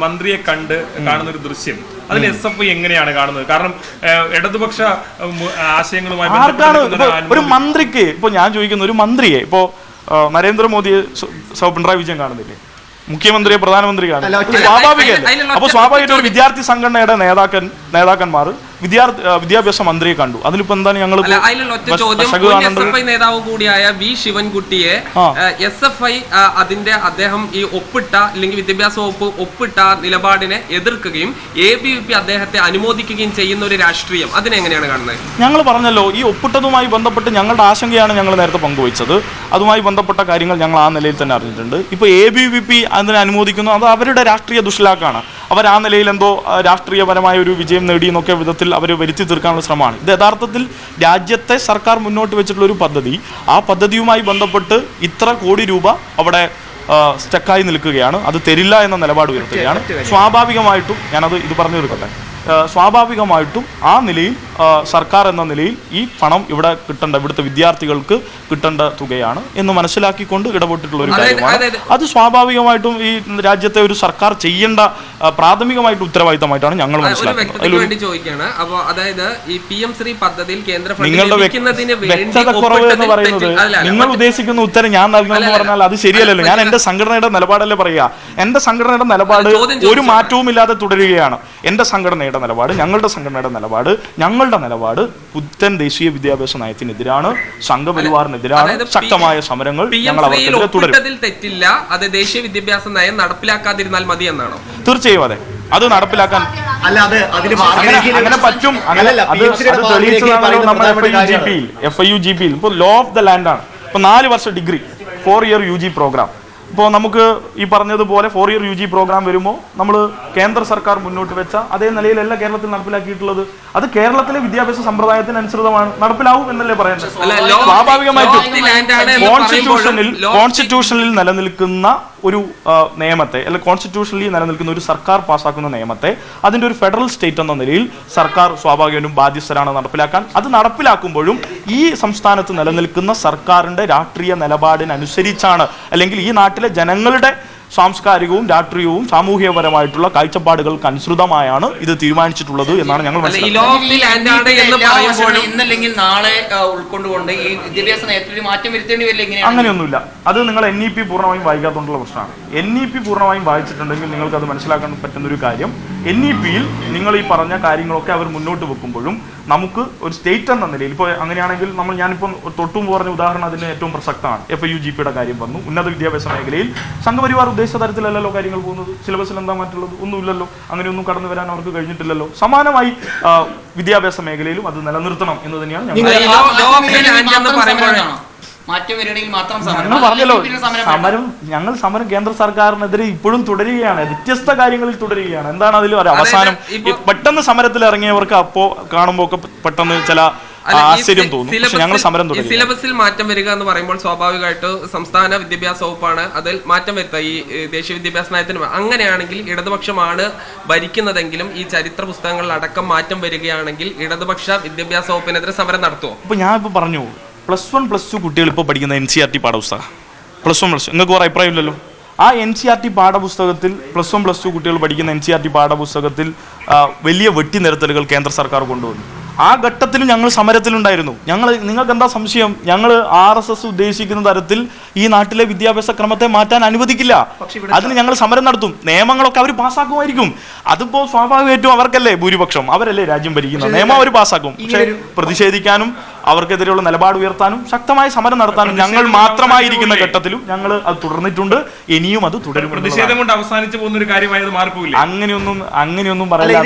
മന്ത്രിയെ കാണുന്ന ഒരു ദൃശ്യം അതിൽ SFI എങ്ങനെയാണ് കാണുന്നത്? കാരണം ഇടതുപക്ഷ ആശയങ്ങളുമായി ഒരു മന്ത്രിക്ക് ഇപ്പൊ ഞാൻ ചോദിക്കുന്ന ഒരു മന്ത്രിയെ ഇപ്പോ നരേന്ദ്രമോദിയെ പിണറായി വിജയൻ കാണുന്നില്ലേ, മുഖ്യമന്ത്രിയെ പ്രധാനമന്ത്രി കാണും, സ്വാഭാവികമല്ലേ? അപ്പൊ സ്വാഭാവികമായിട്ട് ഒരു വിദ്യാർത്ഥി സംഘടനയുടെ നേതാക്കന്മാർ വിദ്യാഭ്യാസ മന്ത്രിയെ കണ്ടു. അതിലിപ്പോ എന്താണ് ഞങ്ങൾ നേതാവ് കൂടിയായ വി ശിവൻകുട്ടിയെ SFI അദ്ദേഹം ഈ ഒപ്പിട്ട അല്ലെങ്കിൽ വിദ്യാഭ്യാസ വകുപ്പ് ഒപ്പിട്ട നിലപാടിനെ എതിർക്കുകയും ABVP അദ്ദേഹത്തെ അനുമോദിക്കുകയും ചെയ്യുന്ന ഒരു രാഷ്ട്രീയം അതിനെങ്ങനെയാണ് കാണുന്നത്? ഞങ്ങൾ പറഞ്ഞല്ലോ, ഈ ഒപ്പിട്ടതുമായി ബന്ധപ്പെട്ട് ഞങ്ങളുടെ ആശങ്കയാണ് ഞങ്ങൾ നേരത്തെ പങ്കുവച്ചത്. അതുമായി ബന്ധപ്പെട്ട കാര്യങ്ങൾ ഞങ്ങൾ ആ നിലയിൽ തന്നെ അറിഞ്ഞിട്ടുണ്ട്. ഇപ്പൊ ABVP അതിനെ അനുമോദിക്കുന്നു, അത് അവരുടെ രാഷ്ട്രീയ ദുഷ്ലാക്കാണ്. അവർ ആ നിലയിൽ എന്തോ രാഷ്ട്രീയപരമായ ഒരു വിജയം നേടി എന്നൊക്കെ വിധത്തിൽ അവർ വരുത്തി തീർക്കാനുള്ള ശ്രമമാണ്. ഇത് യഥാർത്ഥത്തിൽ രാജ്യത്തെ സർക്കാർ മുന്നോട്ട് വെച്ചിട്ടുള്ള ഒരു പദ്ധതി, ആ പദ്ധതിയുമായി ബന്ധപ്പെട്ട് ഇത്ര കോടി രൂപ അവിടെ സ്റ്റക്കായി നിൽക്കുകയാണ്. അത് തരില്ല എന്ന നിലപാട് ഉയർത്തുകയാണ്. സ്വാഭാവികമായിട്ടും ഇത് പറഞ്ഞു തീർക്കട്ടെ, സ്വാഭാവികമായിട്ടും ആ നിലയിൽ സർക്കാർ എന്ന നിലയിൽ ഈ പണം ഇവിടുത്തെ വിദ്യാർത്ഥികൾക്ക് കിട്ടേണ്ട തുകയാണ് എന്ന് മനസ്സിലാക്കിക്കൊണ്ട് ഇടപെട്ടിട്ടുള്ള ഒരു കാര്യമാണ്. അത് സ്വാഭാവികമായിട്ടും ഈ രാജ്യത്തെ ഒരു സർക്കാർ ചെയ്യേണ്ട പ്രാഥമികമായിട്ട് ഉത്തരവാദിത്തമായിട്ടാണ് ഞങ്ങൾ മനസ്സിലാക്കുന്നത്. നിങ്ങളുടെ വ്യക്തത കുറവ് എന്ന് പറയുന്നത്, നിങ്ങൾ ഉദ്ദേശിക്കുന്ന ഉത്തരം ഞാൻ നൽകണമെന്ന് പറഞ്ഞാൽ അത് ശരിയല്ലല്ലോ. ഞാൻ എന്റെ സംഘടനയുടെ നിലപാടല്ലേ പറയുക. എന്റെ സംഘടനയുടെ നിലപാട് ഒരു മാറ്റവും ഇല്ലാതെ തുടരുകയാണ്. എന്റെ സംഘടനയുടെ നിലപാട്, ഞങ്ങളുടെ സംഘടനയുടെ നിലപാട് പുത്തൻ ദേശീയ വിദ്യാഭ്യാസ നയത്തിനെതിരാണ്, സംഘപരിവാറിനെതിരാണ്. ശക്തമായ സമരങ്ങൾ ഞങ്ങൾ അവർക്കെതിരെ തുടരും. തെറ്റില്ല, അത് ദേശീയ വിദ്യാഭ്യാസ നയം നടപ്പിലാക്കാതിരുന്നാൽ മതി എന്നാണോ? തീർച്ചയായും അതെ, അത് നടപ്പിലാക്കാൻ അങ്ങനെ പറ്റും. FIUGP ഇപ്പോൾ ലോ ഓഫ് ദ ലാൻഡ് ആണ്. ഇപ്പൊ 4 വർഷ ഡിഗ്രി 4 ഇയർ UG പ്രോഗ്രാം. ഇപ്പോൾ നമുക്ക് ഈ പറഞ്ഞതുപോലെ 4 ഇയർ UG പ്രോഗ്രാം വരുമ്പോൾ നമ്മൾ കേന്ദ്ര സർക്കാർ മുന്നോട്ട് വെച്ച അതേ നിലയിലല്ല കേരളത്തിൽ നടപ്പിലാക്കിയിട്ടുള്ളത്. അത് കേരളത്തിലെ വിദ്യാഭ്യാസ സമ്പ്രദായത്തിനനുസൃതമാണ് നടപ്പിലാവും എന്നല്ലേ പറയുന്നത്. സ്വാഭാവികമായിട്ടും കോൺസ്റ്റിറ്റ്യൂഷനിൽ നിലനിൽക്കുന്ന ഒരു നിയമത്തെ, അല്ലെങ്കിൽ കോൺസ്റ്റിറ്റ്യൂഷനിൽ നിലനിൽക്കുന്ന ഒരു സർക്കാർ പാസ്സാക്കുന്ന നിയമത്തെ അതിൻ്റെ ഒരു ഫെഡറൽ സ്റ്റേറ്റ് എന്ന നിലയിൽ സർക്കാർ സ്വാഭാവികമായും ബാധ്യസ്ഥരാണ് നടപ്പിലാക്കാൻ. അത് നടപ്പിലാക്കുമ്പോഴും ഈ സംസ്ഥാനത്ത് നിലനിൽക്കുന്ന സർക്കാരിൻ്റെ രാഷ്ട്രീയ നിലപാടിനനുസരിച്ചാണ്, അല്ലെങ്കിൽ ഈ നാട്ടിലെ ജനങ്ങളുടെ സാംസ്കാരികവും രാഷ്ട്രീയവും സാമൂഹികപരമായിട്ടുള്ള കാഴ്ചപ്പാടുകൾക്ക് അനുസൃതമായാണ് ഇത് തീരുമാനിച്ചിട്ടുള്ളത് എന്നാണ് ഞങ്ങൾ ഇന്നല്ലെങ്കിൽ നാളെ ഉൾക്കൊണ്ടുകൊണ്ട് ഈ വിദ്യാഭ്യാസ നയത്തിൽ മാറ്റം വരുത്തേണ്ടി വരില്ല. അങ്ങനെയൊന്നുമില്ല. അത് നിങ്ങൾ NEP പൂർണ്ണമായും വായിക്കാത്തതുകൊണ്ടുള്ള പ്രശ്നമാണ്. NEP പൂർണ്ണമായും വായിച്ചിട്ടുണ്ടെങ്കിൽ നിങ്ങൾക്ക് അത് മനസ്സിലാക്കാൻ പറ്റുന്ന ഒരു കാര്യം, NEPയിൽ നിങ്ങൾ ഈ പറഞ്ഞ കാര്യങ്ങളൊക്കെ അവർ മുന്നോട്ട് വെക്കുമ്പോഴും നമുക്ക് ഒരു സ്റ്റേറ്റ് എന്ന നിലയിൽ ഇപ്പോൾ അങ്ങനെയാണെങ്കിൽ ഞാനിപ്പം തൊട്ടും പറഞ്ഞ ഉദാഹരണം അതിന് ഏറ്റവും പ്രസക്തമാണ്. FIUGPയുടെ കാര്യം വന്നു. ഉന്നത വിദ്യാഭ്യാസ മേഖലയിൽ സംഘപരിവാർ ഉദ്ദേശിച്ച തരത്തിലല്ലല്ലോ കാര്യങ്ങൾ പോകുന്നത്. സിലബസിൽ എന്താ മറ്റുള്ളത് ഒന്നുമില്ലല്ലോ. അങ്ങനെയൊന്നും കടന്നു വരാൻ അവർക്ക് കഴിഞ്ഞിട്ടില്ലല്ലോ. സമാനമായി വിദ്യാഭ്യാസ മേഖലയിലും അത് നിലനിർത്തണം എന്ന് തന്നെയാണ് ഞങ്ങൾ പറഞ്ഞല്ലോ. സമരം കേന്ദ്ര സർക്കാരിനെതിരെ ഇപ്പോഴും തുടരുകയാണ്, വ്യത്യസ്ത കാര്യങ്ങളിൽ തുടരുകയാണ്. എന്താണ് അതിൽ ഒരു അവസാനം? പെട്ടെന്ന് സമരത്തിൽ ഇറങ്ങിയവർക്ക് അപ്പോ കാണുമ്പോൾ ഒക്കെ പെട്ടെന്ന് ചില ആശ്ചര്യം തോന്നും. പക്ഷെ ഞങ്ങൾ സമരം തുടങ്ങി. സിലബസിൽ മാറ്റം വരിക എന്ന് പറയുമ്പോൾ സ്വാഭാവികമായിട്ട് സംസ്ഥാന വിദ്യാഭ്യാസ വകുപ്പാണ് അതിൽ മാറ്റം വരുത്തുക, ഈ ദേശീയ വിദ്യാഭ്യാസ നയത്തിന്. അങ്ങനെയാണെങ്കിൽ ഇടതുപക്ഷമാണ് ഭരിക്കുന്നതെങ്കിലും ഈ ചരിത്ര പുസ്തകങ്ങളിൽ അടക്കം മാറ്റം വരികയാണെങ്കിൽ ഇടതുപക്ഷ വിദ്യാഭ്യാസ വകുപ്പിനെതിരെ സമരം നടത്തുമോ? ഇപ്പൊ ഞാൻ ഇപ്പൊ പറഞ്ഞു, +1 +2 കുട്ടികൾ ഇപ്പോൾ പഠിക്കുന്ന NCERT പാഠപുസ്തകം, +1 +2 നിങ്ങൾക്ക് വേറെ അഭിപ്രായം ഇല്ലല്ലോ. ആ NCERT പാഠപുസ്തകത്തിൽ +1 +2 കുട്ടികൾ പഠിക്കുന്ന NCERT പാഠപുസ്തകത്തിൽ വലിയ വെട്ടിനിരത്തലുകൾ കേന്ദ്ര സർക്കാർ കൊണ്ടുവന്നു. ആ ഘട്ടത്തിലും ഞങ്ങൾ സമരത്തിലുണ്ടായിരുന്നു. നിങ്ങൾക്ക് എന്താ സംശയം? ഞങ്ങൾ RSS ഉദ്ദേശിക്കുന്ന തരത്തിൽ ഈ നാട്ടിലെ വിദ്യാഭ്യാസ ക്രമത്തെ മാറ്റാൻ അനുവദിക്കില്ല. അതിന് ഞങ്ങൾ സമരം നടത്തും. നിയമങ്ങളൊക്കെ അവർ പാസ്സാക്കുമായിരിക്കും. അതിപ്പോ സ്വാഭാവികമായിട്ടും അവർക്കല്ലേ ഭൂരിപക്ഷം, അവരല്ലേ രാജ്യം ഭരിക്കുന്നത്. നിയമം അവർ പാസ്സാക്കും. പക്ഷേ പ്രതിഷേധിക്കാനും അവർക്കെതിരെയുള്ള നിലപാട് ഉയർത്താനും ശക്തമായ സമരം നടത്താനും ഞങ്ങൾ മാത്രമായിരിക്കുന്ന ഘട്ടത്തിലും ഞങ്ങൾ അത് തുടർന്നിട്ടുണ്ട്. ഇനിയും അത് തുടരും. പ്രതിഷേധം കൊണ്ട് അവസാനിച്ചു പോകുന്ന ഒരു കാര്യമായത് മാറിപ്പോയില്ല. അങ്ങനെയൊന്നും പറയില്ല.